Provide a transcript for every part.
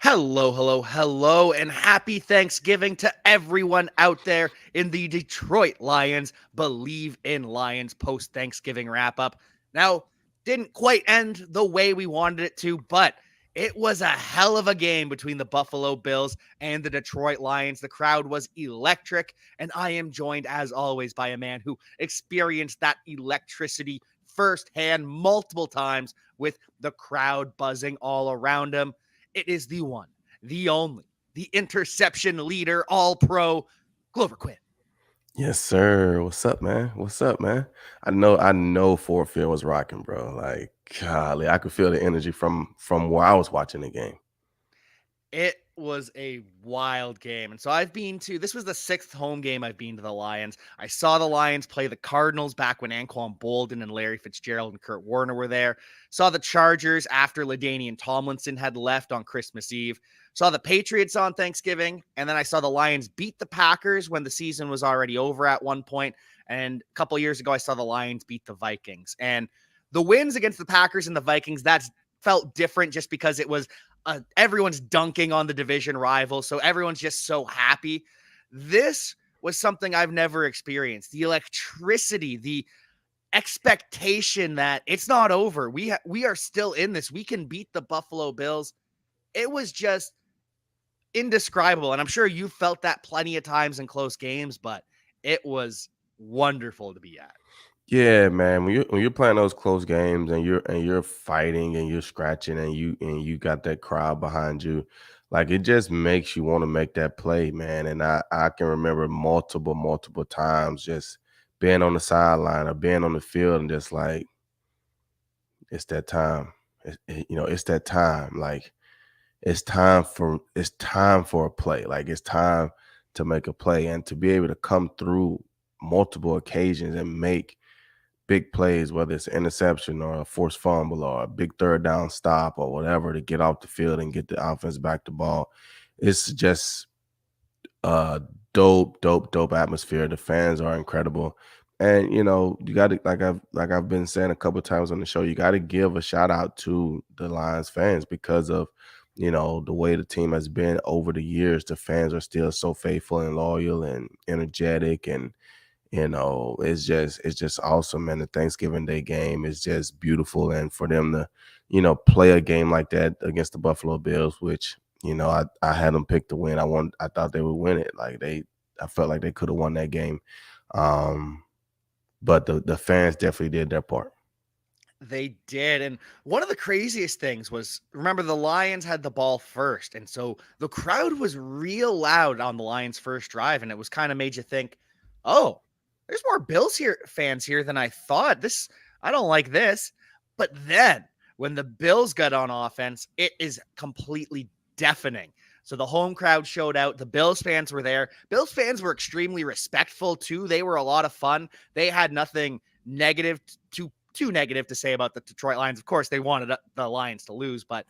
Hello, hello, hello, and happy Thanksgiving to everyone out there in the Detroit Lions Believe in Lions post Thanksgiving wrap up. Now, didn't quite end the way we wanted it to, but it was a hell of a game between the Buffalo Bills and the Detroit Lions. The crowd was electric, and I am joined, as always, by a man who experienced that electricity firsthand multiple times with the crowd buzzing all around him. It is the one, the only, the interception leader, all pro, Glover Quinn. Yes, sir. What's up, man? What's up, man? I know Ford Field was rocking, bro. Like, golly, I could feel the energy from where I was watching the game. It was a wild game. And so I've been to, this was the sixth home game I've been to the Lions. I saw the Lions play the Cardinals back when Anquan Bolden and Larry Fitzgerald and Kurt Warner were there. Saw the Chargers after LaDainian Tomlinson had left on Christmas Eve. Saw the Patriots on Thanksgiving. And then I saw the Lions beat the Packers when the season was already over at one point. And a couple years ago, I saw the Lions beat the Vikings. And the wins against the Packers and the Vikings, that's felt different just because it was everyone's dunking on the division rival. So everyone's just so happy. This was something I've never experienced. The electricity, the expectation that it's not over. We are still in this. We can beat the Buffalo Bills. It was just indescribable. And I'm sure you felt that plenty of times in close games, but it was wonderful to be at. Yeah, man. When you're playing those close games and you're fighting and you're scratching and you got that crowd behind you, like it just makes you want to make that play, man. And I can remember multiple times just being on the sideline or being on the field and just like it's that time. It's that time. Like it's time for a play. Like it's time to make a play and to be able to come through multiple occasions and make big plays, whether it's an interception or a forced fumble or a big third down stop or whatever to get off the field and get the offense back the ball. It's just a dope atmosphere. The fans are incredible. And you got to like I've been saying a couple times on the show, you got to give a shout out to the Lions fans because of the way the team has been over the years. The fans are still so faithful and loyal and energetic, and it's just awesome. And the Thanksgiving Day game is just beautiful. And for them to, play a game like that against the Buffalo Bills, which, I had them pick to win. I thought they would win it. I felt like they could have won that game. Um, but the fans definitely did their part. They did. And one of the craziest things was remember, the Lions had the ball first. And so the crowd was real loud on the Lions' first drive. And it was kind of made you think, oh, there's more Bills here fans here than I thought. I don't like this. But then when the Bills got on offense, it is completely deafening. So the home crowd showed out. The Bills fans were there. Bills fans were extremely respectful too. They were a lot of fun. They had nothing negative to too negative to say about the Detroit Lions. Of course, they wanted the Lions to lose, but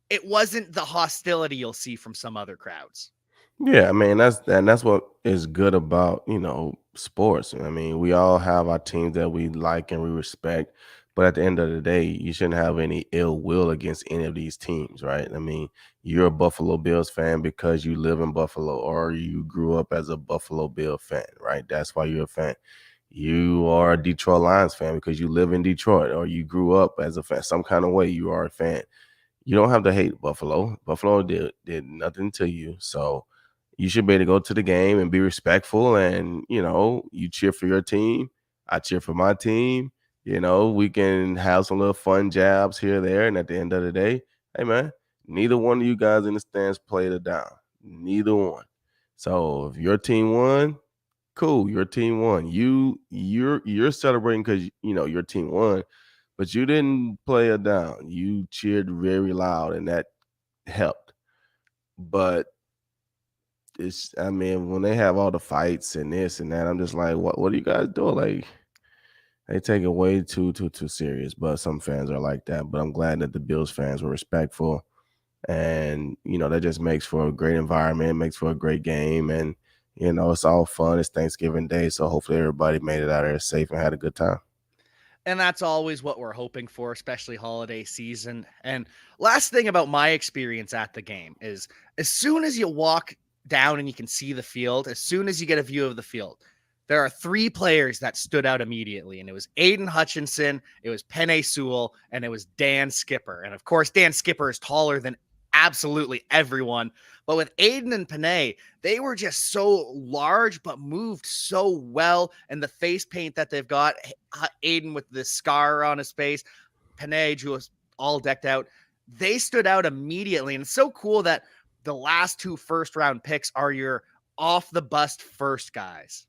it wasn't the hostility you'll see from some other crowds. Yeah, I mean that's what is good about sports. I mean, we all have our teams that we like and we respect, but at the end of the day, you shouldn't have any ill will against any of these teams, right? I mean, you're a Buffalo Bills fan because you live in Buffalo or you grew up as a Buffalo Bill fan, right? That's why you're a fan. You are a Detroit Lions fan because you live in Detroit or you grew up as a fan. Some kind of way you are a fan. You don't have to hate Buffalo. Buffalo did nothing to you, so you should be able to go to the game and be respectful. And you cheer for your team. I cheer for my team. We can have some little fun jabs here, there, and at the end of the day, hey man, neither one of you guys in the stands played it down. Neither one. So if your team won, cool. Your team won. You're celebrating because your team won, but you didn't play it down. You cheered very loud, and that helped. But I mean, when they have all the fights and this and that, I'm just like, what are you guys doing? Like, they take it way too serious. But some fans are like that. But I'm glad that the Bills fans were respectful, and that just makes for a great environment, makes for a great game, and it's all fun. It's Thanksgiving Day, so hopefully everybody made it out there safe and had a good time. And that's always what we're hoping for, especially holiday season. And last thing about my experience at the game is as soon as you walk down and you can see the field, as soon as you get a view of the field, there are three players that stood out immediately. And it was Aiden Hutchinson, it was Penny Sewell, and it was Dan Skipper. And of course, Dan Skipper is taller than absolutely everyone. But with Aiden and Panay, they were just so large, but moved so well. And the face paint that they've got, Aiden with the scar on his face, Panay was all decked out. They stood out immediately. And it's so cool that the last two first round picks are your off the bust first guys.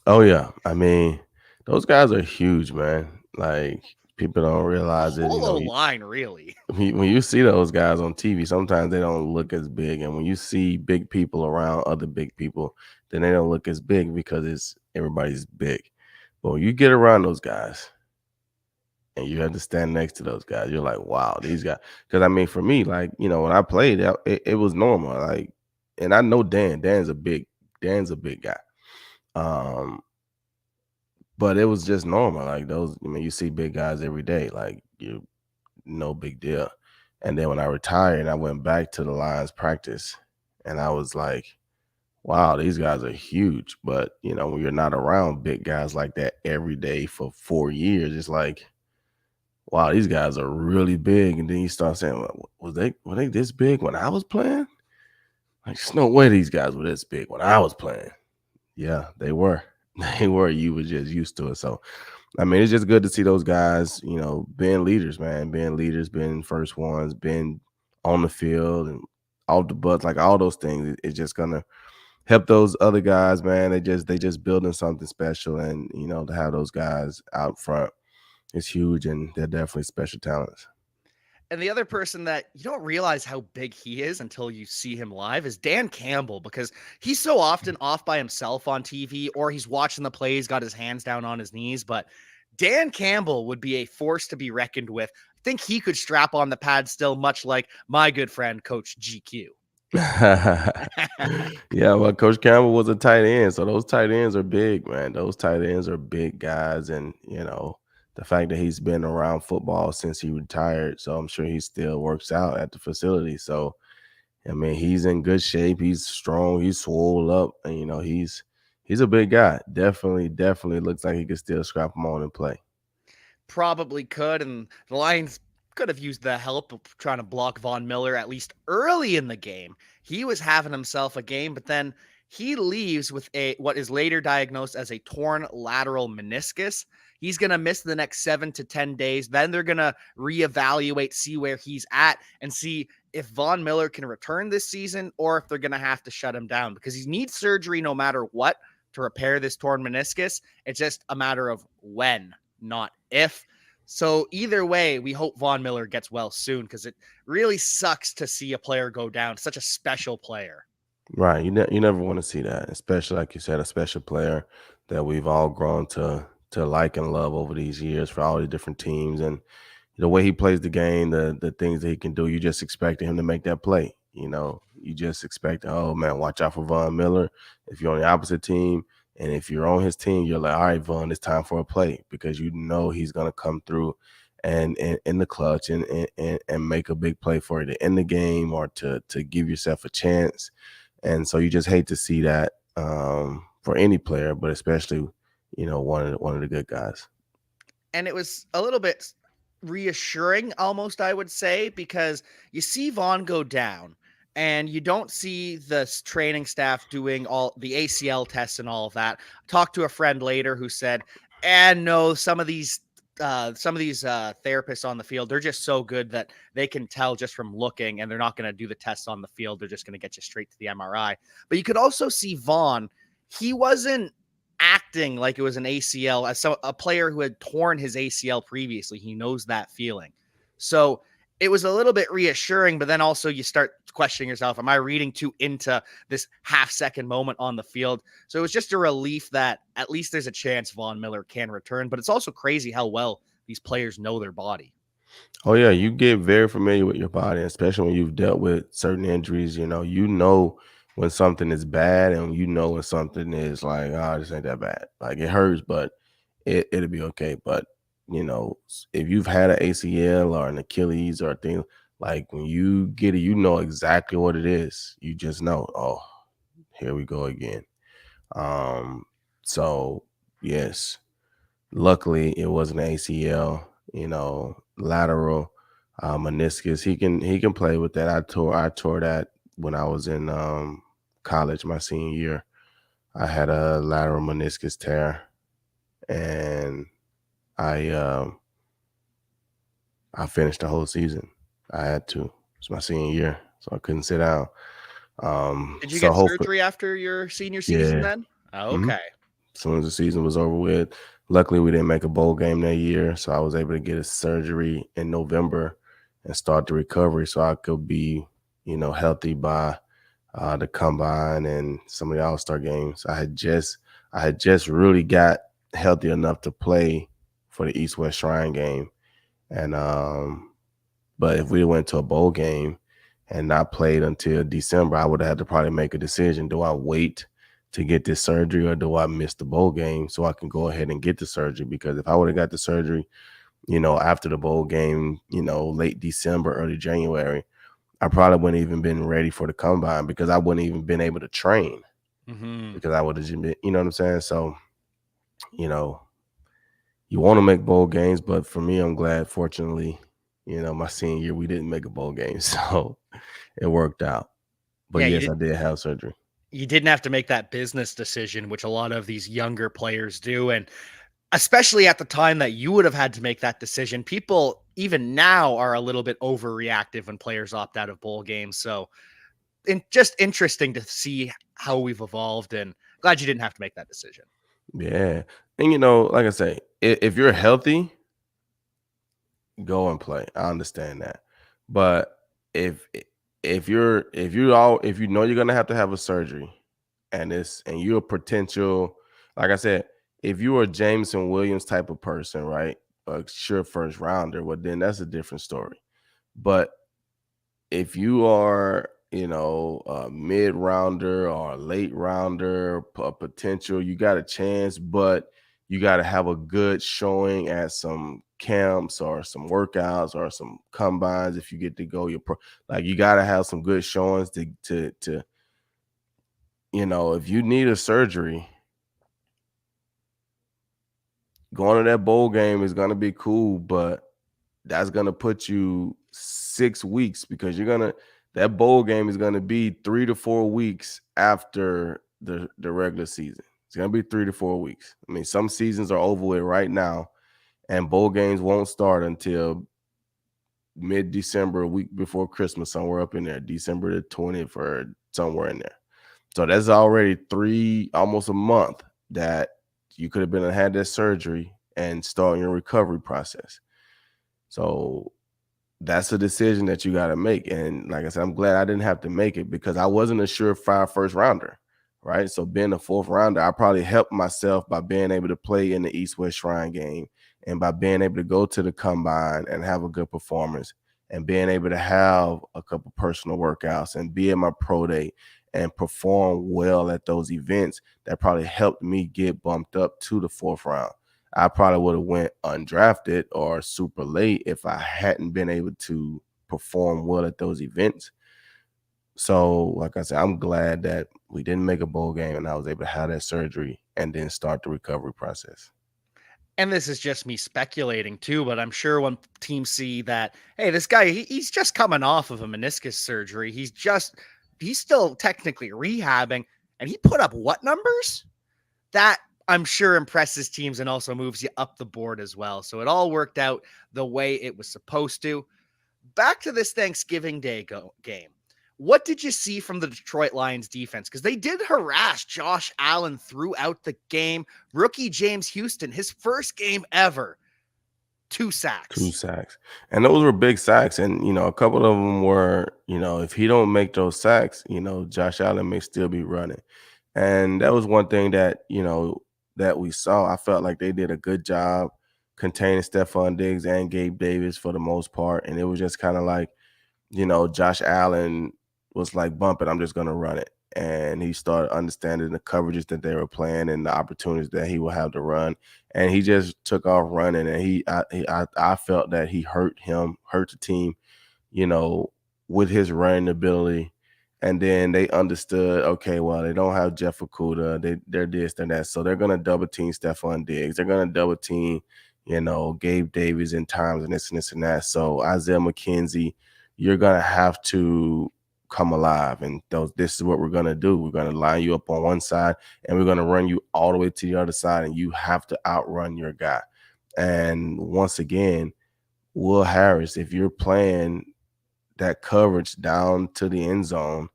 Oh yeah, I mean, those guys are huge, man. Like people don't The realize it. You whole know, O line, really. when you see those guys on TV, sometimes they don't look as big, and when you see big people around other big people, then they don't look as big because it's everybody's big. But when you get around those guys and you have to stand next to those guys, you're like, wow, these guys. Because I mean, for me, like when I played, it was normal. Like, and I know Dan. Dan's a big guy. Um, but it was just normal. Like those, I mean, you see big guys every day. Like you, no big deal. And then when I retired, I went back to the Lions practice, and I was like, wow, these guys are huge. But when you're not around big guys like that every day for 4 years, it's like, wow, these guys are really big. And then you start saying, well, were they this big when I was playing? Like, there's no way these guys were this big when I was playing. Yeah, they were. They were. You were just used to it. So, I mean, it's just good to see those guys, being leaders, man, being first ones, being on the field and off the butts, like all those things. It's just gonna help those other guys, man. They just building something special, and to have those guys out front is huge, and they're definitely special talents. And the other person that you don't realize how big he is until you see him live is Dan Campbell, because he's so often off by himself on TV, or he's watching the plays, got his hands down on his knees. But Dan Campbell would be a force to be reckoned with. I think he could strap on the pad still, much like my good friend, Coach GQ. Yeah, well, Coach Campbell was a tight end, so those tight ends are big, man. Those tight ends are big guys, and the fact that he's been around football since he retired, so I'm sure he still works out at the facility. So, I mean, he's in good shape. He's strong. He's swole up, and he's a big guy. Definitely looks like he could still scrap him on and play. Probably could, and the Lions could have used the help of trying to block Von Miller at least early in the game. He was having himself a game, but then he leaves with a what is later diagnosed as a torn lateral meniscus. He's going to miss the next 7 to 10 days. Then they're going to reevaluate, see where he's at, and see if Von Miller can return this season or if they're going to have to shut him down, because he needs surgery no matter what to repair this torn meniscus. It's just a matter of when, not if. So either way, we hope Von Miller gets well soon, because it really sucks to see a player go down, such a special player. Right. You never want to see that, especially like you said, a special player that we've all grown to like and love over these years for all the different teams, and the way he plays the game, the things that he can do. You just expected him to make that play. You just expect, oh man, watch out for Von Miller if you're on the opposite team. And if you're on his team, you're like, all right, Von, it's time for a play, because he's gonna come through and in the clutch and make a big play for you to end the game or to give yourself a chance. And so you just hate to see that for any player, but especially one of the good guys. And it was a little bit reassuring, almost, I would say, because you see Vaughn go down and you don't see the training staff doing all the ACL tests and all of that. I talked to a friend later who said, and no, some of these therapists on the field, they're just so good that they can tell just from looking, and they're not going to do the tests on the field. They're just going to get you straight to the MRI. But you could also see Vaughn, he wasn't acting like it was an ACL, as a player who had torn his ACL previously. He knows that feeling. So it was a little bit reassuring, but then also you start questioning yourself, am I reading too into this half-second moment on the field? So it was just a relief that at least there's a chance Von Miller can return, but it's also crazy how well these players know their body. Oh yeah, you get very familiar with your body, especially when you've dealt with certain injuries. You know when something is bad, and you know when something is like, oh, this ain't that bad. Like it hurts, but it'll be okay. But if you've had an ACL or an Achilles or a thing, like when you get it, you know exactly what it is. You just know, oh, here we go again. Um, so yes, luckily it wasn't an ACL, lateral meniscus. He can play with that. I tore that when I was in college, my senior year. I had a lateral meniscus tear, and I I finished the whole season. I had to. It's my senior year, so I couldn't sit down. Did you So get hopefully, surgery after your senior season yeah. then? Oh, Mhm. okay. As soon as the season was over with, luckily we didn't make a bowl game that year, so I was able to get a surgery in November and start the recovery, so I could be, healthy by the combine and some of the All Star games. I had just really got healthy enough to play for the East West Shrine game, and but if we went to a bowl game and not played until December, I would have had to probably make a decision. Do I wait to get this surgery or do I miss the bowl game so I can go ahead and get the surgery? Because if I would have got the surgery, after the bowl game, late December, early January, I probably wouldn't even been ready for the combine because I wouldn't even been able to train Mhm. because I would have just been, you know what I'm saying? So, you know, you want to make bowl games, but for me, I'm glad, fortunately, my senior year, we didn't make a bowl game. So it worked out. But Yeah, yes, I did have surgery. you didn't have to make that business decision, which a lot of these younger players do, and especially at the time that you would have had to make that decision, people even now are a little bit overreactive when players opt out of bowl games. So, just interesting to see how we've evolved, and glad you didn't have to make that decision. Yeah. And like I say, if you're healthy, go and play. I understand that. But if if you know you're gonna have to have a surgery and you're a potential, like I said, if you're a Jameson Williams type of person, right? A sure first rounder, well then that's a different story. But if you are, a mid rounder or a late rounder, a potential, you got a chance, but you got to have a good showing at some camps or some workouts or some combines. If you get to go, like you got to have some good showings to if you need a surgery, going to that bowl game is gonna be cool, but that's gonna put you 6 weeks because that bowl game is gonna be 3 to 4 weeks after the regular season. It's gonna be 3 to 4 weeks. I mean, some seasons are over with right now, and bowl games won't start until mid-December, a week before Christmas, somewhere up in there, December the 20th or somewhere in there. So that's already almost a month that you could have been had that surgery and starting your recovery process. So that's a decision that you got to make. And like I said, I'm glad I didn't have to make it because I wasn't a surefire first rounder, right? So being a fourth rounder, I probably helped myself by being able to play in the East West Shrine game and by being able to go to the combine and have a good performance and being able to have a couple personal workouts and be at my pro day and perform well at those events. That probably helped me get bumped up to the fourth round. I probably would have went undrafted or super late if I hadn't been able to perform well at those events. So, like I said, I'm glad that we didn't make a bowl game and I was able to have that surgery and then start the recovery process. And this is just me speculating too, but I'm sure when teams see that, hey, this guy, he's just coming off of a meniscus surgery. He's still technically rehabbing, and he put up what numbers? That I'm sure impresses teams and also moves you up the board as well. So it all worked out the way it was supposed to. Back to this Thanksgiving Day game. What did you see from the Detroit Lions defense? Because they did harass Josh Allen throughout the game. Rookie James Houston, his first game ever, 2 sacks. 2 sacks. And those were big sacks. And, a couple of them were, if he don't make those sacks, Josh Allen may still be running. And that was one thing that, that we saw. I felt like they did a good job containing Stephon Diggs and Gabe Davis for the most part. And it was just kind of like, Josh Allen was like, bump it, I'm just going to run it. and he started understanding the coverages that they were playing and the opportunities that he would have to run. And he just took off running, and I felt that he hurt the team, you know, with his running ability. And then they understood, okay, well, they don't have Jeff Okuda, they're this, they're that. So they're gonna double team Stephon Diggs, they're gonna double team, Gabe Davis in times and this and that. So Isaiah McKenzie, you're gonna have to come alive. And this is what we're gonna do. We're gonna line you up on one side and we're gonna run you all the way to the other side, and you have to outrun your guy. And once again, Will Harris, if you're playing that coverage down to the end zone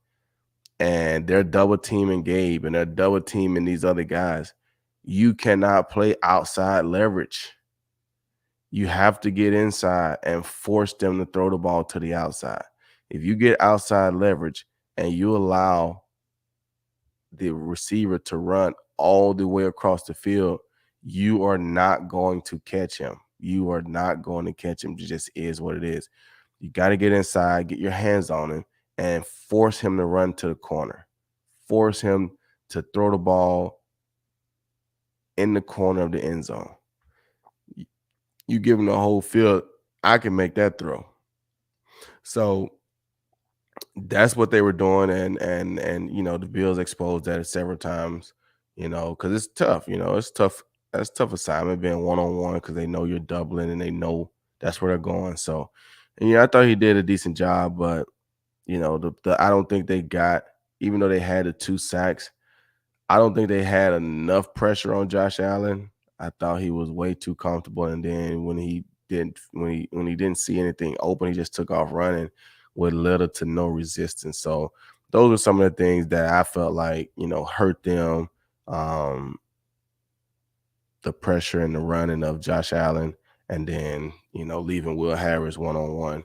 and they're double teaming Gabe and they're double teaming these other guys, you cannot play outside leverage. You have to get inside and force them to throw the ball to the outside. If you get outside leverage and you allow the receiver to run all the way across the field, you are not going to catch him. You are not going to catch him. It just is what it is. You got to get inside, get your hands on him, and force him to run to the corner. Force him to throw the ball in the corner of the end zone. You give him the whole field, I can make that throw. So that's what they were doing, and the Bills exposed that several times, because it's tough. It's tough. That's a tough assignment being one-on-one because they know you're doubling and they know that's where they're going. So, and I thought he did a decent job, but I don't think they got, even though they had the 2 sacks, I don't think they had enough pressure on Josh Allen. I thought he was way too comfortable, and then when he didn't see anything open, he just took off running with little to no resistance. So those are some of the things that I felt like hurt them. The pressure and the running of Josh Allen, and then leaving Will Harris one-on-one,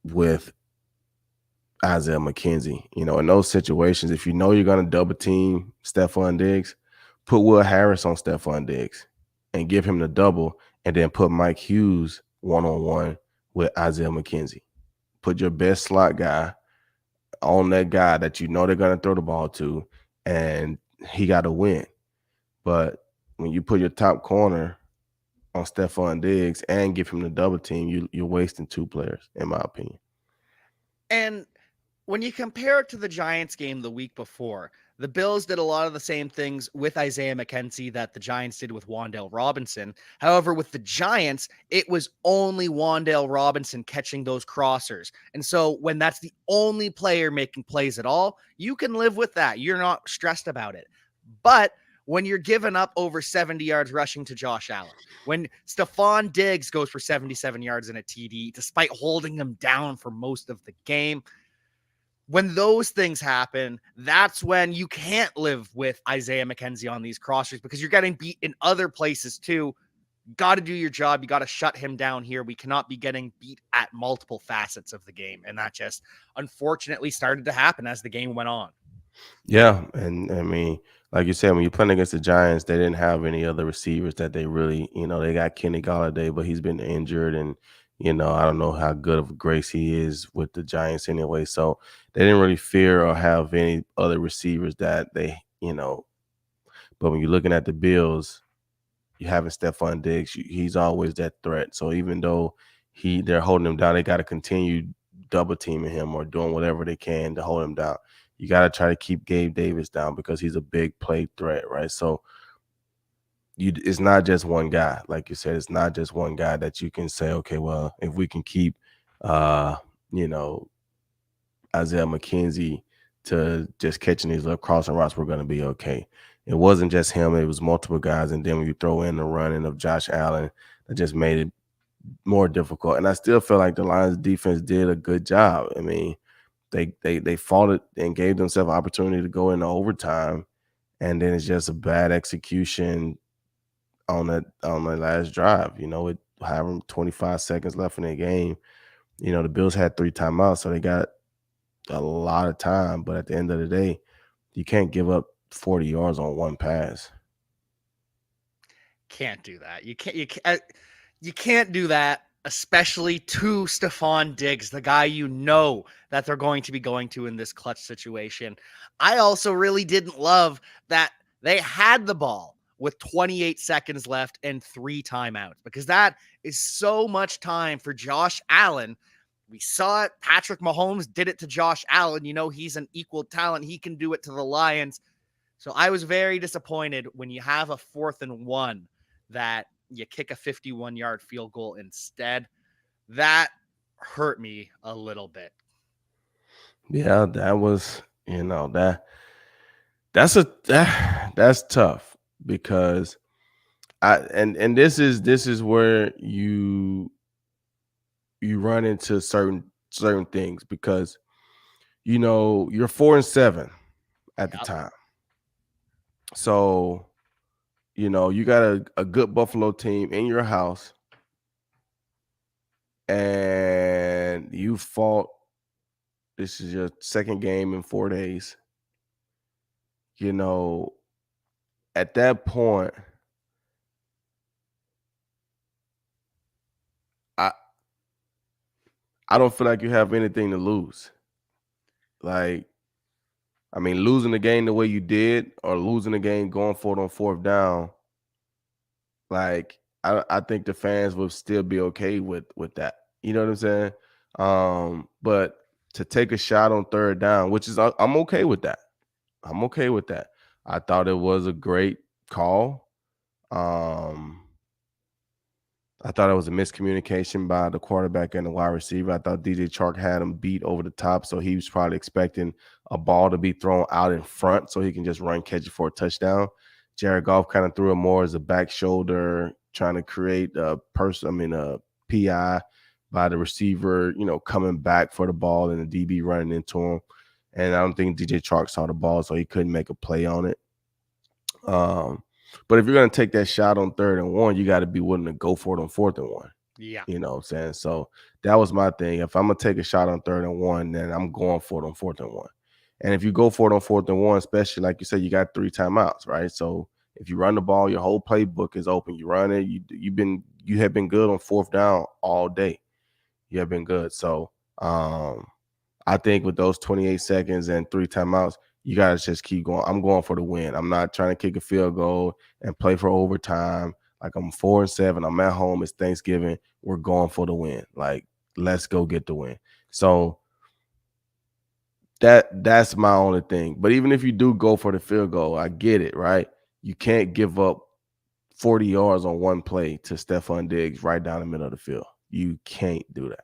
with Isaiah McKenzie. In those situations, if you know you're going to double team Stephon Diggs, put Will Harris on Stephon Diggs and give him the double, and then put Mike Hughes one-on-one with Isaiah McKenzie. Put your best slot guy on that guy that you know they're going to throw the ball to, and he got to win. But when you put your top corner on Stephon Diggs and give him the double team, you're wasting 2 players, in my opinion. And when you compare it to the Giants game the week before, the Bills did a lot of the same things with Isaiah McKenzie that the Giants did with Wan'Dale Robinson. However, with the Giants, it was only Wan'Dale Robinson catching those crossers. And so when that's the only player making plays at all, you can live with that. You're not stressed about it. But when you're giving up over 70 yards rushing to Josh Allen, when Stephon Diggs goes for 77 yards in a TD, despite holding them down for most of the game, when those things happen, that's when you can't live with Isaiah McKenzie on these crossers, because you're getting beat in other places too. Got to do your job. You got to shut him down here. We cannot be getting beat at multiple facets of the game. And that just unfortunately started to happen as the game went on. Yeah. And I mean, like you said, when you're playing against the Giants, they didn't have any other receivers that they really, they got Kenny Golladay, but he's been injured, and I don't know how good of a grace he is with the Giants anyway. So they didn't really fear or have any other receivers that they, but when you're looking at the Bills, you having Stephon Diggs, he's always that threat. So even though they're holding him down, they got to continue double teaming him or doing whatever they can to hold him down. You got to try to keep Gabe Davis down because he's a big play threat, right? So it's not just one guy. Like you said, it's not just one guy that you can say, okay, well, if we can keep, Isaiah McKenzie to just catching these little crossing routes, we're going to be okay. It wasn't just him. It was multiple guys. And then when you throw in the running of Josh Allen, that just made it more difficult. And I still feel like the Lions defense did a good job. I mean, they fought it and gave themselves an opportunity to go into overtime, and then it's just a bad execution on the last drive. With having 25 seconds left in the game, the Bills had 3 timeouts, so they got a lot of time. But at the end of the day, you can't give up 40 yards on one pass. Can't do that. You can't do that especially to Stephon Diggs, the guy you know that they're going to be going to in this clutch situation. I also really didn't love that they had the ball with 28 seconds left and 3 timeouts, because that is so much time for Josh Allen. We saw it. Patrick Mahomes did it to Josh Allen. You know, he's an equal talent. He can do it to the Lions. So I was very disappointed when you have a 4th and 1 that you kick a 51-yard field goal instead. That hurt me a little bit. Yeah, that was, that's tough, because and this is where you run into certain things, because you're 4-7 at the Yep. time. So, you got a good Buffalo team in your house, and you fought. This is your second game in 4 days. At that point, I I don't feel like you have anything to lose. Like, I mean, losing the game the way you did, or losing the game going for it on 4th down, like, I think the fans would still be okay with that. You know what I'm saying? But to take a shot on 3rd down, which is, I'm okay with that. I'm okay with that. I thought it was a great call. Um, I thought it was a miscommunication by the quarterback and the wide receiver. I thought DJ Chark had him beat over the top, so he was probably expecting a ball to be thrown out in front so he can just run, catch it for a touchdown. Jared Goff kind of threw it more as a back shoulder, trying to create a PI by the receiver, coming back for the ball and the DB running into him. And I don't think DJ Chark saw the ball, so he couldn't make a play on it. But if you're going to take that shot on 3rd and 1, you got to be willing to go for it on 4th and 1. Yeah. You know what I'm saying? So that was my thing. If I'm going to take a shot on 3rd and 1, then I'm going for it on 4th and 1. And if you go for it on 4th and 1, especially like you said, you got 3 timeouts, right? So if you run the ball, your whole playbook is open. You run it. You have been good on 4th down all day. You have been good. So I think with those 28 seconds and 3 timeouts, you got to just keep going. I'm going for the win. I'm not trying to kick a field goal and play for overtime. Like, I'm 4-7. I'm at home. It's Thanksgiving. We're going for the win. Like, let's go get the win. So that's my only thing. But even if you do go for the field goal, I get it, right? You can't give up 40 yards on one play to Stephon Diggs right down the middle of the field. You can't do that.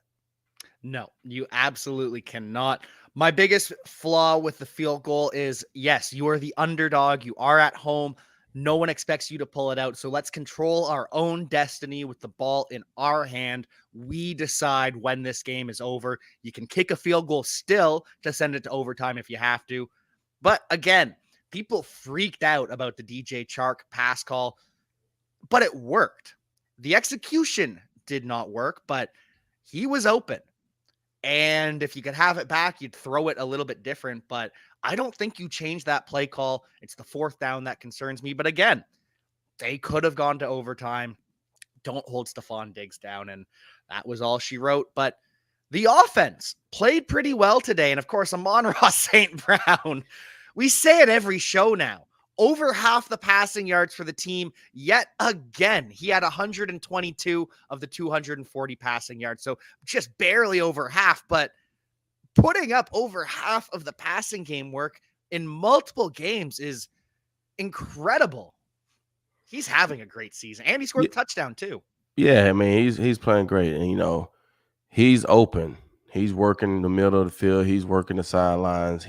No, you absolutely cannot. My biggest flaw with the field goal is, yes, you are the underdog. You are at home. No one expects you to pull it out. So let's control our own destiny with the ball in our hand. We decide when this game is over. You can kick a field goal still to send it to overtime if you have to. But again, people freaked out about the DJ Chark pass call, but it worked. The execution did not work, but he was open. And if you could have it back, you'd throw it a little bit different. But I don't think you change that play call. It's the 4th down that concerns me. But again, they could have gone to overtime. Don't hold Stephon Diggs down. And that was all she wrote. But the offense played pretty well today. And of course, Amon-Ra St. Brown. We say it every show now. Over half the passing yards for the team yet again. He had 122 of the 240 passing yards. So just barely over half, but putting up over half of the passing game work in multiple games is incredible. He's having a great season, and he scored a touchdown too. Yeah, I mean, he's playing great, and he's open. He's working in the middle of the field. He's working the sidelines.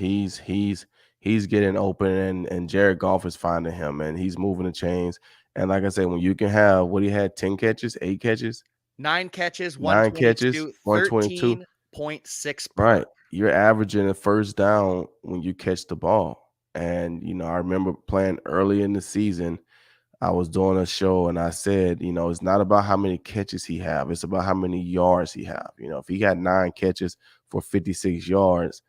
He's getting open, and Jared Goff is finding him, and he's moving the chains. And like I said, when you can have what he had, 10 catches, 8 catches, 9 catches, 122, 13.6 right? You're averaging a 1st down when you catch the ball. And I remember playing early in the season. I was doing a show and I said, it's not about how many catches he have. It's about how many yards he have. If he got 9 catches for 56 yards,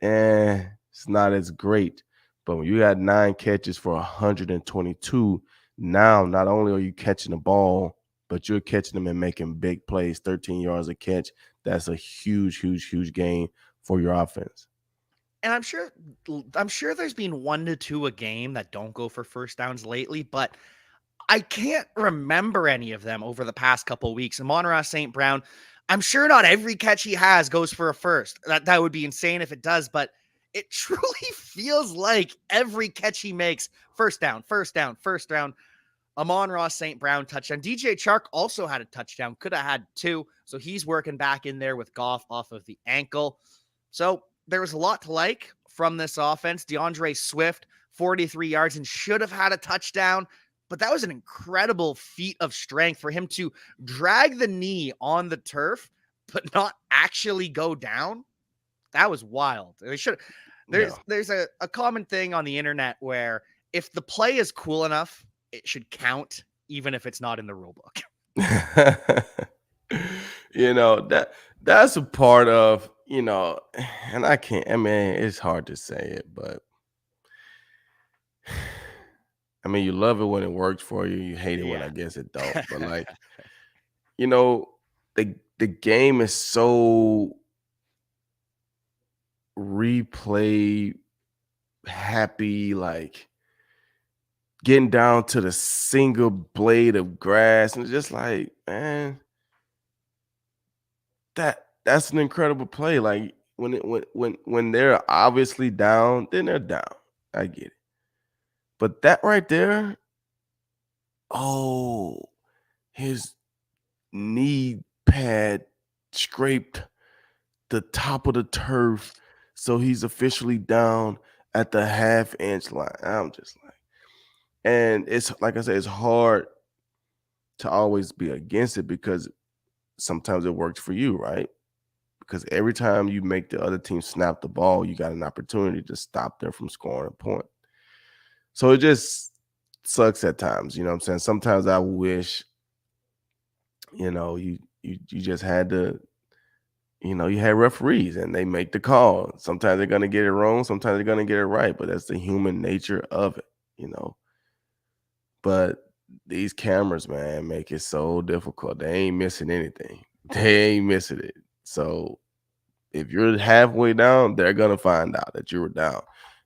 it's not as great. But when you got 9 catches for 122, now not only are you catching the ball but you're catching them and making big plays, 13 yards a catch. That's a huge, huge, huge gain for your offense. And I'm sure there's been 1 to 2 a game that don't go for first downs lately, but I can't remember any of them over the past couple of weeks. Amon-Ra St. Brown, I'm sure not every catch he has goes for a first. That would be insane if it does, but it truly feels like every catch he makes, first down, first down, first down. Amon-Ra St. Brown touchdown. DJ Chark also had a touchdown, could have had two. So he's working back in there with Goff off of the ankle. So there was a lot to like from this offense. DeAndre Swift, 43 yards and should have had a touchdown. But that was an incredible feat of strength for him to drag the knee on the turf, but not actually go down. That was wild. They should. There's a common thing on the internet where if the play is cool enough, it should count, even if it's not in the rule book. That's a part of, and I mean, it's hard to say it, but I mean, you love it when it works for you. You hate it when I Yeah. guess it don't. But like, you know, the game is so replay happy, like getting down to the single blade of grass, and it's just like, man, that's an incredible play. Like when they're obviously down, then they're down. I get it. But that right there, oh, his knee pad scraped the top of the turf, so he's officially down at the half-inch line. I'm just like, and it's like I said, it's hard to always be against it because sometimes it works for you, right? Because every time you make the other team snap the ball, you got an opportunity to stop them from scoring a point. So it just sucks at times, you know what I'm saying? Sometimes I wish, you just had to, you had referees and they make the call. Sometimes they're gonna get it wrong, sometimes they're gonna get it right, but that's the human nature of it, you know. But these cameras, man, make it so difficult. They ain't missing anything. They ain't missing it. So if you're halfway down, they're gonna find out that you were down,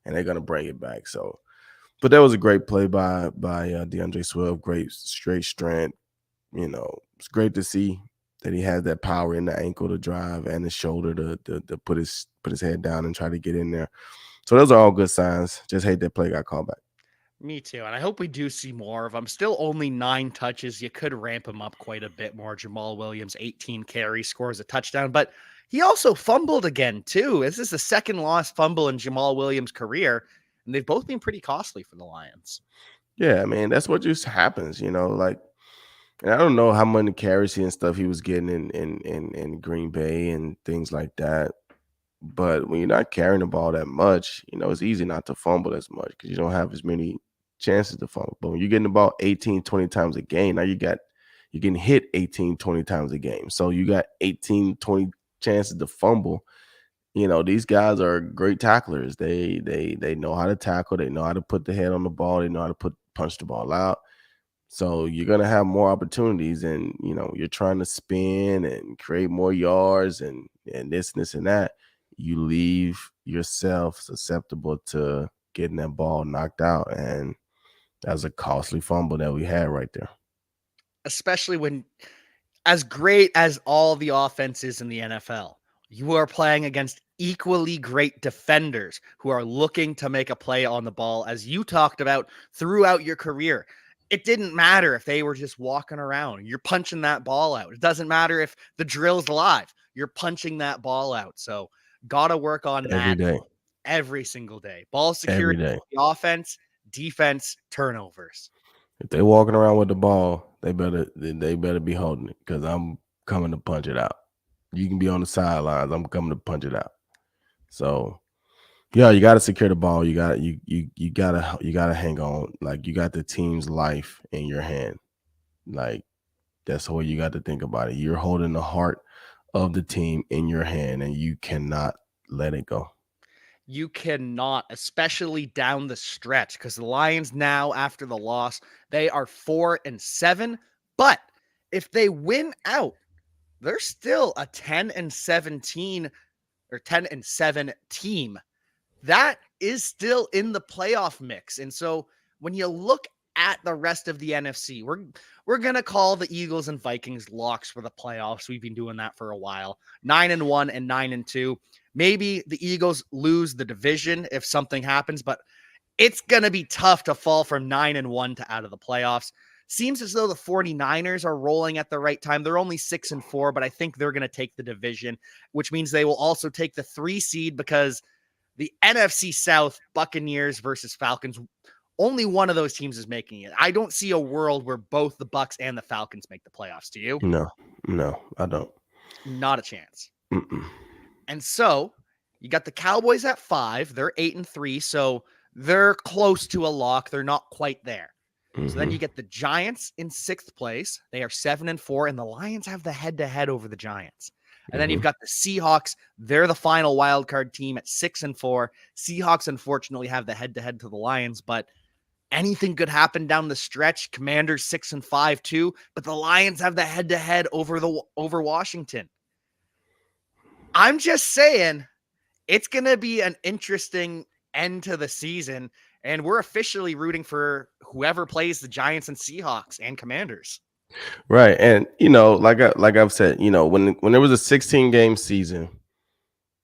and they're gonna bring it back. So, but that was a great play by DeAndre Swift. Great straight strength. It's great to see that he has that power in the ankle to drive and the shoulder to put his head down and try to get in there. So those are all good signs. Just hate that play got called back. Me too. And I hope we do see more of them. Still only 9 touches. You could ramp him up quite a bit more. Jamal Williams, 18 carries, scores a touchdown, but he also fumbled again, too. This is the second lost fumble in Jamal Williams' career, and they've both been pretty costly for the Lions. Yeah, I mean, that's what just happens, like, and I don't know how many carries and stuff he was getting in Green Bay and things like that. But when you're not carrying the ball that much, it's easy not to fumble as much because you don't have as many chances to fumble. But when you're getting the ball 18, 20 times a game, now you're getting hit 18, 20 times a game. So you got 18, 20 chances to fumble. These guys are great tacklers. They know how to tackle, they know how to put the head on the ball, they know how to punch the ball out. So you're gonna have more opportunities, and you're trying to spin and create more yards and this and that. You leave yourself susceptible to getting that ball knocked out, and that's a costly fumble that we had right there. Especially when, as great as all the offenses in the NFL, you are playing against equally great defenders who are looking to make a play on the ball, as you talked about throughout your career. It didn't matter if they were just walking around. You're punching that ball out. It doesn't matter if the drill's live. You're punching that ball out. So, got to work on Every that day. every single day. Ball Every security, day. the offense, defense, turnovers. If they're walking around with the ball, they better be holding it because I'm coming to punch it out. You can be on the sidelines. I'm coming to punch it out. So yeah, you got to secure the ball. You gotta hang on. Like, you got the team's life in your hand. Like, that's the way you got to think about it. You're holding the heart of the team in your hand, and you cannot let it go. You cannot, especially down the stretch, because the Lions now, after the loss, they are 4-7. But if they win out, they're still a 10-17 or 10-7 team that is still in the playoff mix. And so when you look at the rest of the NFC, we're gonna call the Eagles and Vikings locks for the playoffs. We've been doing that for a while. 9-1 and 9-2. Maybe the Eagles lose the division if something happens, but it's gonna be tough to fall from 9-1 to out of the playoffs. Seems as though the 49ers are rolling at the right time. They're only 6-4, but I think they're going to take the division, which means they will also take the 3 seed because the NFC South, Buccaneers versus Falcons, only one of those teams is making it. I don't see a world where both the Bucs and the Falcons make the playoffs. Do you? No, I don't. Not a chance. Mm-mm. And so you got the Cowboys at 5. They're 8-3, so they're close to a lock. They're not quite there. So then you get the Giants in 6th place. They are 7-4, and the Lions have the head-to-head over the Giants. And then you've got the Seahawks. They're the final wild card team at 6-4. Seahawks, unfortunately, have the head-to-head to the Lions, but anything could happen down the stretch. Commanders 6-5 too, but the Lions have the head-to-head over Washington. I'm just saying, it's gonna be an interesting end to the season, and we're officially rooting for whoever plays the Giants and Seahawks and Commanders. Right. And like I've said, when there was a 16-game season,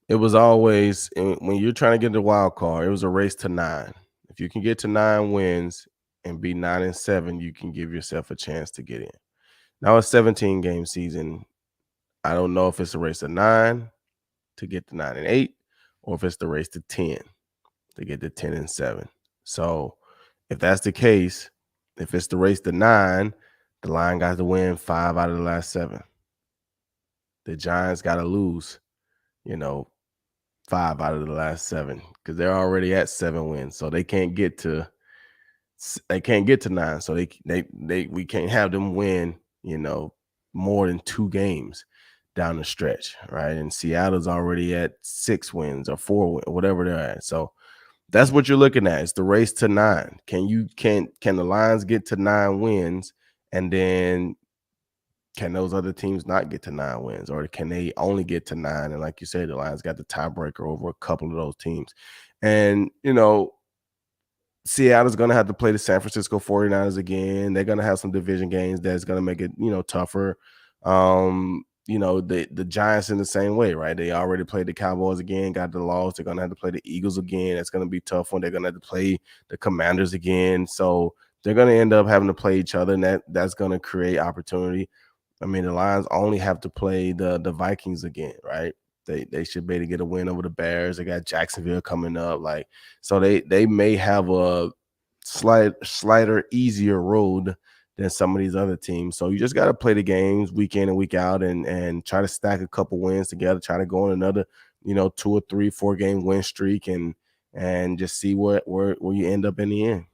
it was always when you're trying to get the wild card, it was a race to 9. If you can get to 9 wins and be 9-7, you can give yourself a chance to get in. Now a 17-game season, I don't know if it's a race to 9 to get to 9-8, or if it's the race to 10 to get to 10-7. So if that's the case, if it's the race to 9, the Lions got to win 5 out of the last 7. The Giants got to lose, 5 out of the last 7 because they're already at 7 wins, so they can't get to 9. So we can't have them win, more than 2 games down the stretch, right? And Seattle's already at 6 wins or 4 wins, whatever they're at. So that's what you're looking at. It's the race to 9. Can the Lions get to 9 wins, and then can those other teams not get to 9 wins, or can they only get to 9? And like you said, the Lions got the tiebreaker over a couple of those teams. And, Seattle's going to have to play the San Francisco 49ers again. They're going to have some division games that's going to make it, tougher. The Giants in the same way, right? They already played the Cowboys again, got the loss. They're going to have to play the Eagles again. That's going to be a tough one. They're going to have to play the Commanders again. So they're going to end up having to play each other, and that's going to create opportunity. I mean, the Lions only have to play the Vikings again, right? They should be able to get a win over the Bears. They got Jacksonville coming up. So they may have a slighter, easier road than some of these other teams. So you just got to play the games week in and week out and try to stack a couple wins together, try to go on another, 2 or 3, 4-game win streak and just see where you end up in the end.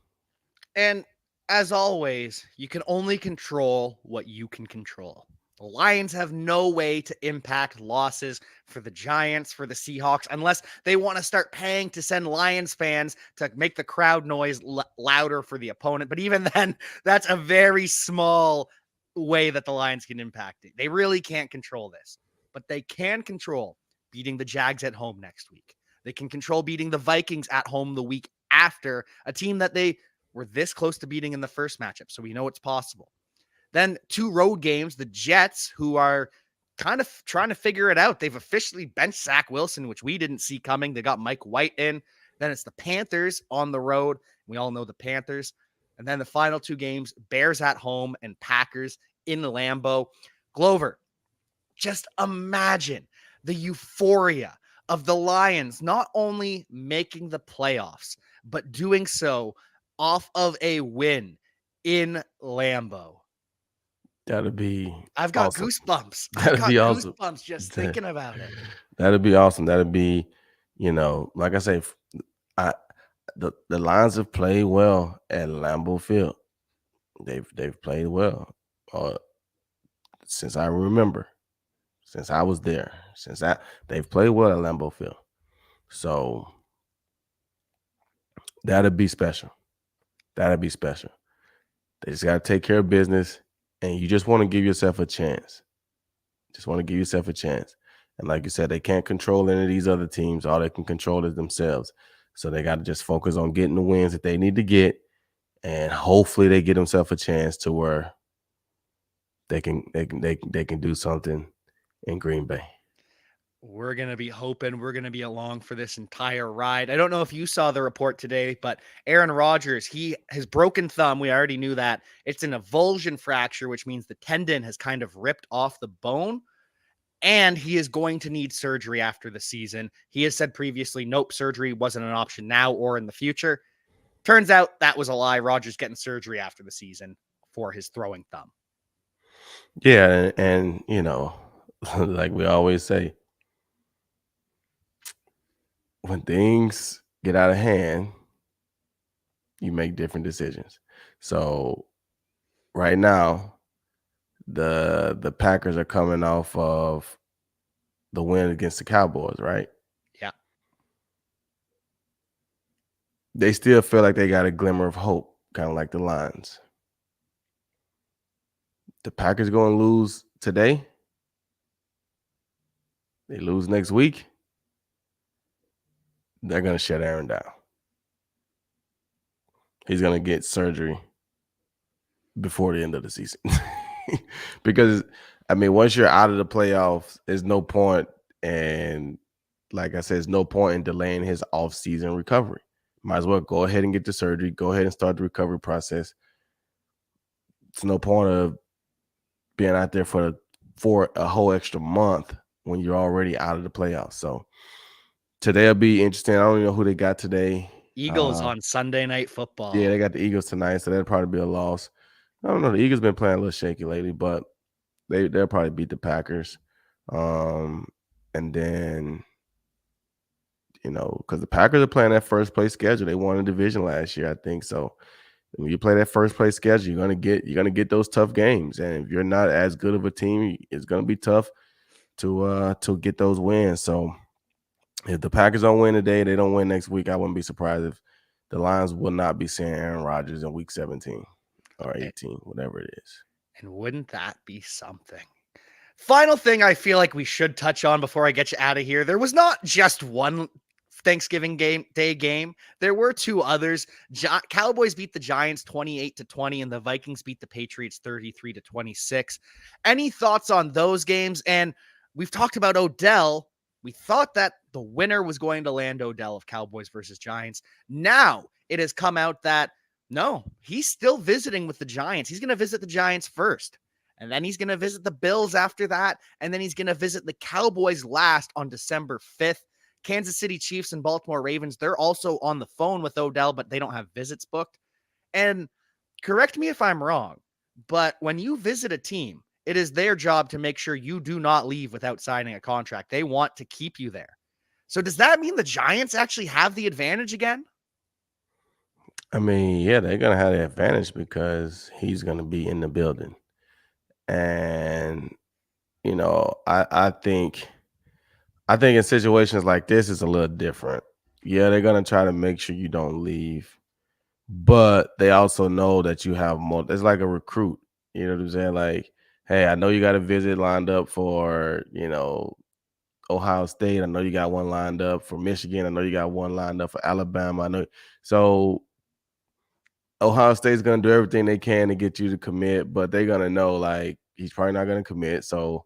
And as always, you can only control what you can control. The Lions have no way to impact losses for the Giants, for the Seahawks, unless they want to start paying to send Lions fans to make the crowd noise louder for the opponent. But even then, that's a very small way that the Lions can impact it. They really can't control this, but they can control beating the Jags at home next week. They can control beating the Vikings at home the week after, a team that they were this close to beating in the first matchup. So we know it's possible. Then 2 road games, the Jets, who are kind of trying to figure it out. They've officially benched Zach Wilson, which we didn't see coming. They got Mike White in. Then it's the Panthers on the road. We all know the Panthers. And then the final 2 games, Bears at home and Packers in Lambeau. Glover, just imagine the euphoria of the Lions not only making the playoffs, but doing so off of a win in Lambeau. That'd be I've got awesome. goosebumps. That'd be awesome. Goosebumps just thinking about it. That'd be awesome. That'd be, like I say, the Lions have played well at Lambeau Field. They've played well since I remember, since I was there, they've played well at Lambeau Field. So that'd be special. That'd be special. They just got to take care of business and you just want to give yourself a chance. Just want to give yourself a chance. And like you said, they can't control any of these other teams. All they can control is themselves. So they got to just focus on getting the wins that they need to get, and hopefully they get themselves a chance to where they can do something in Green Bay. We're going to be hoping we're going to be along for this entire ride. I don't know if you saw the report today, but Aaron Rodgers, his broken thumb, we already knew that. It's an avulsion fracture, which means the tendon has kind of ripped off the bone, and he is going to need surgery after the season. He has said previously, nope, surgery wasn't an option now or in the future. Turns out that was a lie. Rodgers getting surgery after the season for his throwing thumb. Yeah, and like we always say, when things get out of hand, you make different decisions. So right now, the Packers are coming off of the win against the Cowboys, right? Yeah. They still feel like they got a glimmer of hope, kind of like the Lions. The Packers going to lose today. They lose next week. They're going to shut Aaron down. He's going to get surgery before the end of the season. Because, I mean, once you're out of the playoffs, there's no point. And like I said, there's no point in delaying his off-season recovery. Might as well go ahead and get the surgery. Go ahead and start the recovery process. It's no point of being out there for a whole extra month when you're already out of the playoffs. So today will be interesting. I don't even know who they got today. Eagles on Sunday Night Football. Yeah, they got the Eagles tonight, so that'll probably be a loss. I don't know. The Eagles been playing a little shaky lately, but they'll probably beat the Packers. And then, because the Packers are playing that first place schedule. They won a division last year, I think. So when you play that first place schedule, you're gonna get those tough games. And if you're not as good of a team, it's gonna be tough to get those wins. So if the Packers don't win today, they don't win next week, I wouldn't be surprised if the Lions will not be seeing Aaron Rodgers in week 17 or 18, whatever it is. And wouldn't that be something? Final thing I feel like we should touch on before I get you out of here. There was not just one Thanksgiving Day game. There were two others. Cowboys beat the Giants 28-20, and the Vikings beat the Patriots 33-26. Any thoughts on those games? And we've talked about Odell. We thought that the winner was going to land Odell of Cowboys versus Giants. Now it has come out that no, he's still visiting with the Giants. He's going to visit the Giants first. And then he's going to visit the Bills after that. And then he's going to visit the Cowboys last on December 5th. Kansas City Chiefs and Baltimore Ravens, they're also on the phone with Odell, but they don't have visits booked. And correct me if I'm wrong, but when you visit a team, it is their job to make sure you do not leave without signing a contract. They want to keep you there. So does that mean the Giants actually have the advantage again? I mean, yeah, they're going to have the advantage because he's going to be in the building. And, I think in situations like this, it's a little different. Yeah, they're going to try to make sure you don't leave, but they also know that you have more. It's like a recruit. You know what I'm saying? Like, hey, I know you got a visit lined up for, Ohio State. I know you got one lined up for Michigan. I know you got one lined up for Alabama. I know. So Ohio State's going to do everything they can to get you to commit, but they're going to know, like, he's probably not going to commit. So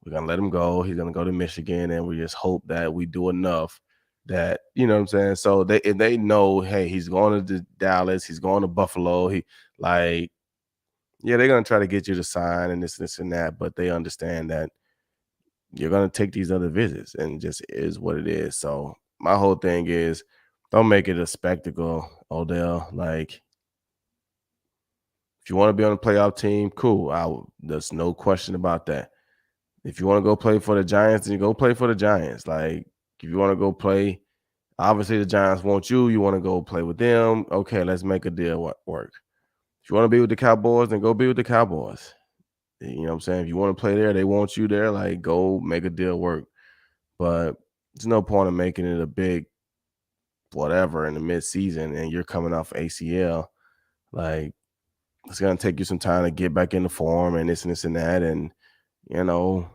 we're going to let him go. He's going to go to Michigan, and we just hope that we do enough that, you know what I'm saying? So they know, hey, he's going to Dallas. He's going to Buffalo. Yeah, they're going to try to get you to sign and this and that, but they understand that you're going to take these other visits, and just is what it is. So my whole thing is, don't make it a spectacle, Odell. Like, if you want to be on a playoff team, cool. There's no question about that. If you want to go play for the Giants, then you go play for the Giants. Like, if you want to go play, obviously the Giants want you. You want to go play with them. Okay, let's make a deal work. If you want to be with the Cowboys, then go be with the Cowboys. You know what I'm saying? If you want to play there, they want you there. Like, go make a deal work. But there's no point in making it a big whatever in the midseason, and you're coming off ACL. Like, It's gonna take you some time to get back into form and this and that. And you know,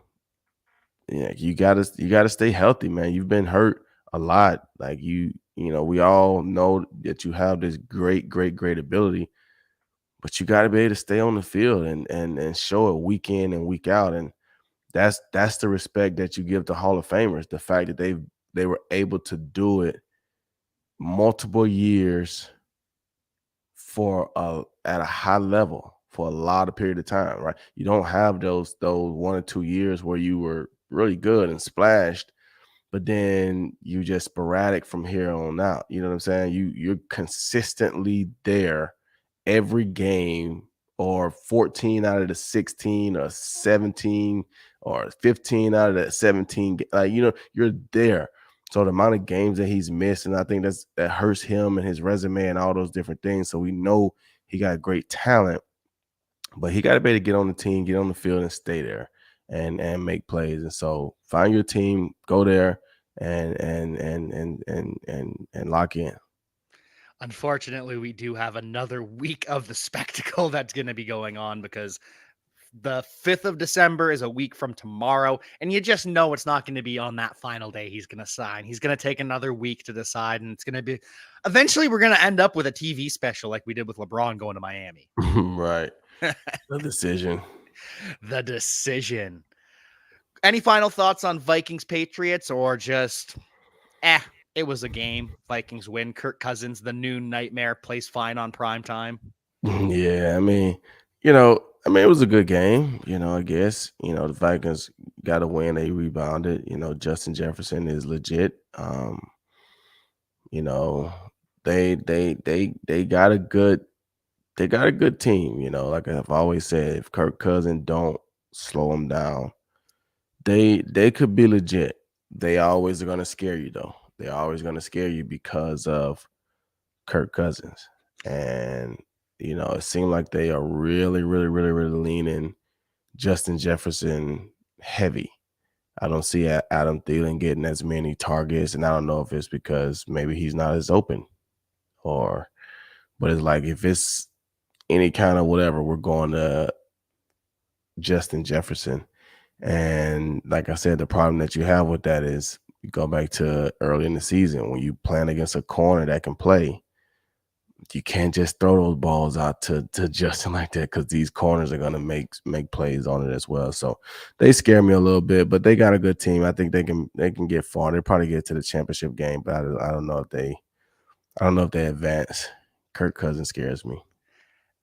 yeah, you gotta stay healthy, man. You've been hurt a lot. Like we all know that you have this great ability, but you gotta be able to stay on the field and show it week in and week out. And that's the respect that you give to Hall of Famers. The fact that they were able to do it multiple years for at a high level for a lot of period of time, right? You don't have those 1 or 2 years where you were really good and splashed, but then you just sporadic from here on out. You know what I'm saying? You're consistently there every game, or 14 out of the 16 or 17 or 15 out of the 17. Like, you're there. So the amount of games that he's missed, and I think that hurts him and his resume and all those different things. So we know he got great talent, but he got to be able to get on the team, get on the field, and stay there and make plays. And so find your team, go there, and lock in. Unfortunately, we do have another week of the spectacle that's going to be going on, because the 5th of December is a week from tomorrow, and you just know it's not going to be on that final day he's going to sign. He's going to take another week to decide, and it's going to be eventually we're going to end up with a TV special like we did with LeBron going to Miami. Right. The decision. The decision. Any final thoughts on Vikings Patriots, or just it was a game. Vikings win. Kirk Cousins, the new nightmare, plays fine on prime time. Yeah, it was a good game. I guess the Vikings got a win. They rebounded. Justin Jefferson is legit. You know, they got a good team. Like I've always said, if Kirk Cousins don't slow them down, they could be legit. They always are gonna scare you though. They're always gonna scare you because of Kirk Cousins. And it seemed like they are really, really, really, really leaning Justin Jefferson heavy. I don't see Adam Thielen getting as many targets, and I don't know if it's because maybe he's not as open, but it's like if it's any kind of whatever, we're going to Justin Jefferson. And like I said, the problem that you have with that is you go back to early in the season when you playing against a corner that can play. You can't just throw those balls out to Justin like that, because these corners are going to make plays on it as well. So they scare me a little bit, but they got a good team. I think they can get far. They'll probably get to the championship game, but I don't know if they advance. Kirk Cousins scares me.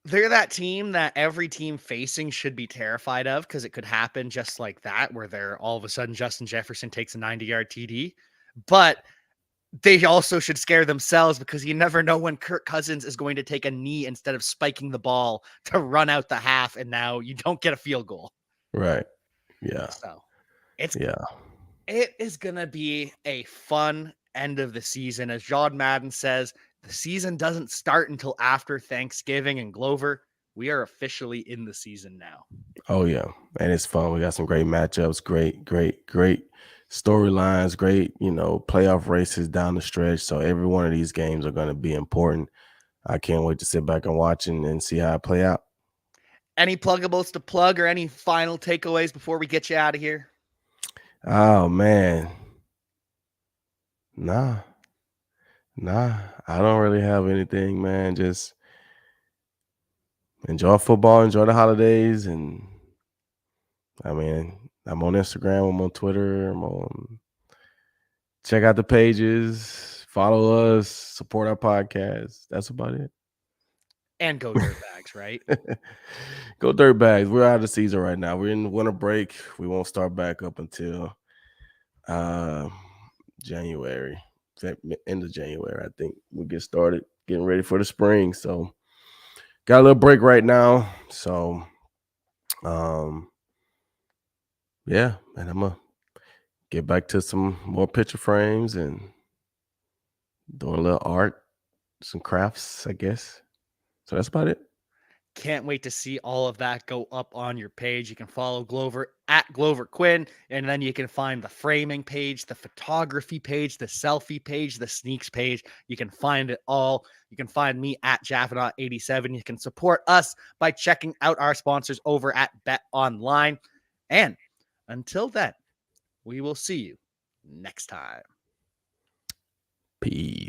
They're that team that every team facing should be terrified of, because it could happen just like that, where they're all of a sudden Justin Jefferson takes a 90-yard TD. But they also should scare themselves, because you never know when Kirk Cousins is going to take a knee instead of spiking the ball to run out the half, and now you don't get a field goal. Right. Yeah. So it is going to be a fun end of the season. As John Madden says, the season doesn't start until after Thanksgiving. And Glover, we are officially in the season now. Oh yeah, and it's fun. We got some great matchups, great storylines, great playoff races down the stretch. So every one of these games are going to be important. I can't wait to sit back and watch and see how it play out. Any pluggables to plug, or any final takeaways before we get you out of here? Oh man, nah, I don't really have anything, man. Just enjoy football, enjoy the holidays, and I'm on Instagram, I'm on Twitter, check out the pages, follow us, support our podcast. That's about it. And go Dirtbags, right? Go Dirtbags. We're out of the season right now. We're in winter break. We won't start back up until January, end of January. I think we'll get started getting ready for the spring. So got a little break right now. So yeah, and I'm gonna get back to some more picture frames and doing a little art, some crafts, I guess. So that's about it. Can't wait to see all of that go up on your page. You can follow Glover at Glover Quinn, and then you can find the framing page, the photography page, the selfie page, the sneaks page. You can find it all. You can find me at Jaffanaut87. You can support us by checking out our sponsors over at Bet Online. And until then, we will see you next time. Peace.